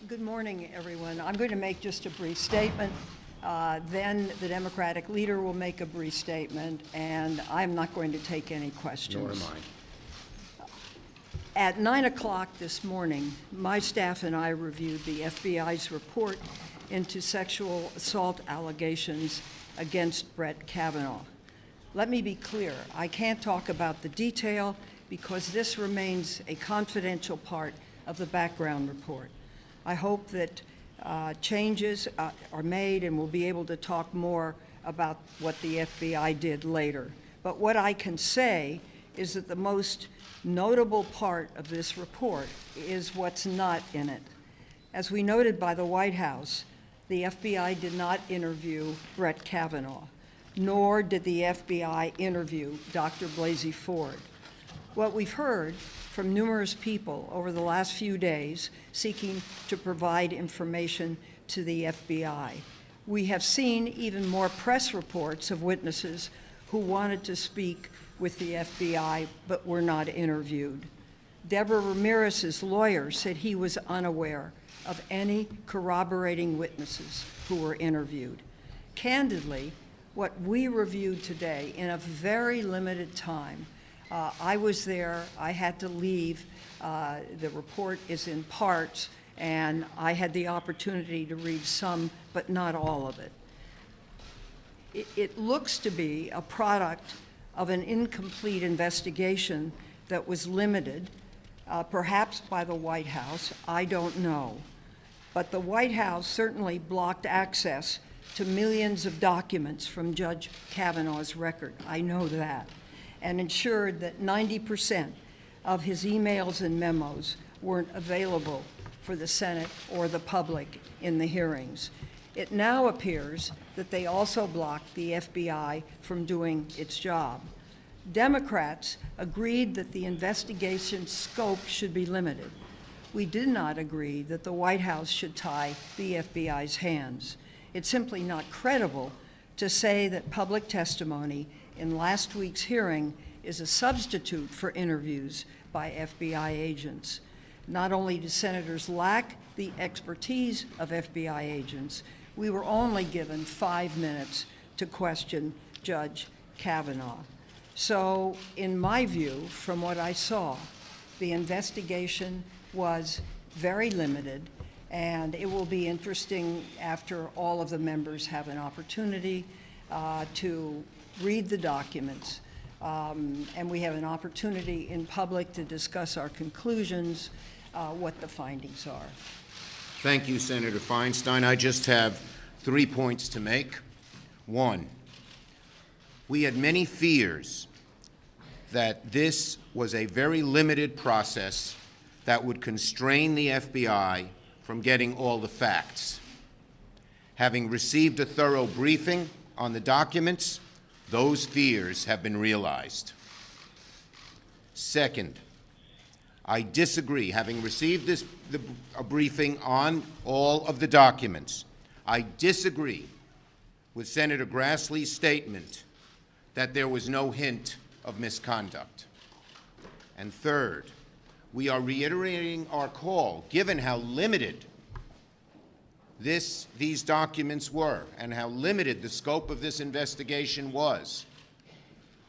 Good morning, everyone. I'm going to make just a brief statement. Then the Democratic leader will make a brief statement, and I'm not going to take any questions. Nor am I. At 9 o'clock this morning, my staff and I reviewed the FBI's report into sexual assault allegations against Brett Kavanaugh. Let me be clear, I can't talk about the detail because this remains a confidential part of the background report. I hope that changes are made and we'll be able to talk more about what the FBI did later. But what I can say is that the most notable part of this report is what's not in it. As we noted by the White House, the FBI did not interview Brett Kavanaugh, nor did the FBI interview Dr. Blasey Ford. What we've heard from numerous people over the last few days seeking to provide information to the FBI. We have seen even more press reports of witnesses who wanted to speak with the FBI but were not interviewed. Deborah Ramirez's lawyer said he was unaware of any corroborating witnesses who were interviewed. Candidly, what we reviewed today in a very limited time, I was there, I had to leave, the report is in parts, and I had the opportunity to read some, but not all of it. It looks to be a product of an incomplete investigation that was limited, perhaps by the White House, I don't know. But the White House certainly blocked access to millions of documents from Judge Kavanaugh's record, I know that, and ensured that 90% of his emails and memos weren't available for the Senate or the public in the hearings. It now appears that they also blocked the FBI from doing its job. Democrats agreed that the investigation scope should be limited. We did not agree that the White House should tie the FBI's hands. It's simply not credible to say that public testimony in last week's hearing is a substitute for interviews by FBI agents. Not only do senators lack the expertise of FBI agents, we were only given 5 minutes to question Judge Kavanaugh. So, in my view, from what I saw, the investigation was very limited, and it will be interesting after all of the members have an opportunity to read the documents, and we have an opportunity in public to discuss our conclusions, what the findings are. Thank you, Senator Feinstein. I just have 3 points to make. One, we had many fears that this was a very limited process that would constrain the FBI from getting all the facts. Having received a thorough briefing on the documents, those fears have been realized. Second, I disagree. Having received a briefing on all of the documents, I disagree with Senator Grassley's statement that there was no hint of misconduct. And third, we are reiterating our call, given how limited these documents were and how limited the scope of this investigation was.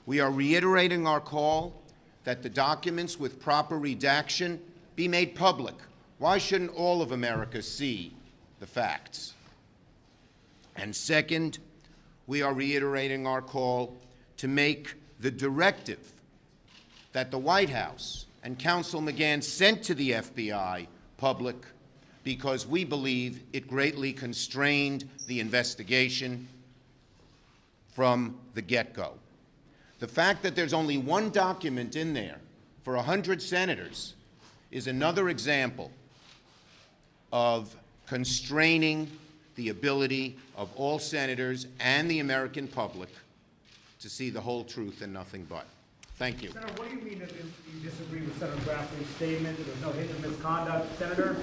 We are reiterating our call that the documents with proper redaction be made public. Why shouldn't all of America see the facts? And second, we are reiterating our call to make the directive that the White House and Counsel McGahn sent to the FBI public, because we believe it greatly constrained the investigation from the get-go. The fact that there's only one document in there for 100 senators is another example of constraining the ability of all senators and the American public to see the whole truth and nothing but. Thank you. Senator, what do you mean that you disagree with Senator Grassley's statement that there's no hint of misconduct? Senator,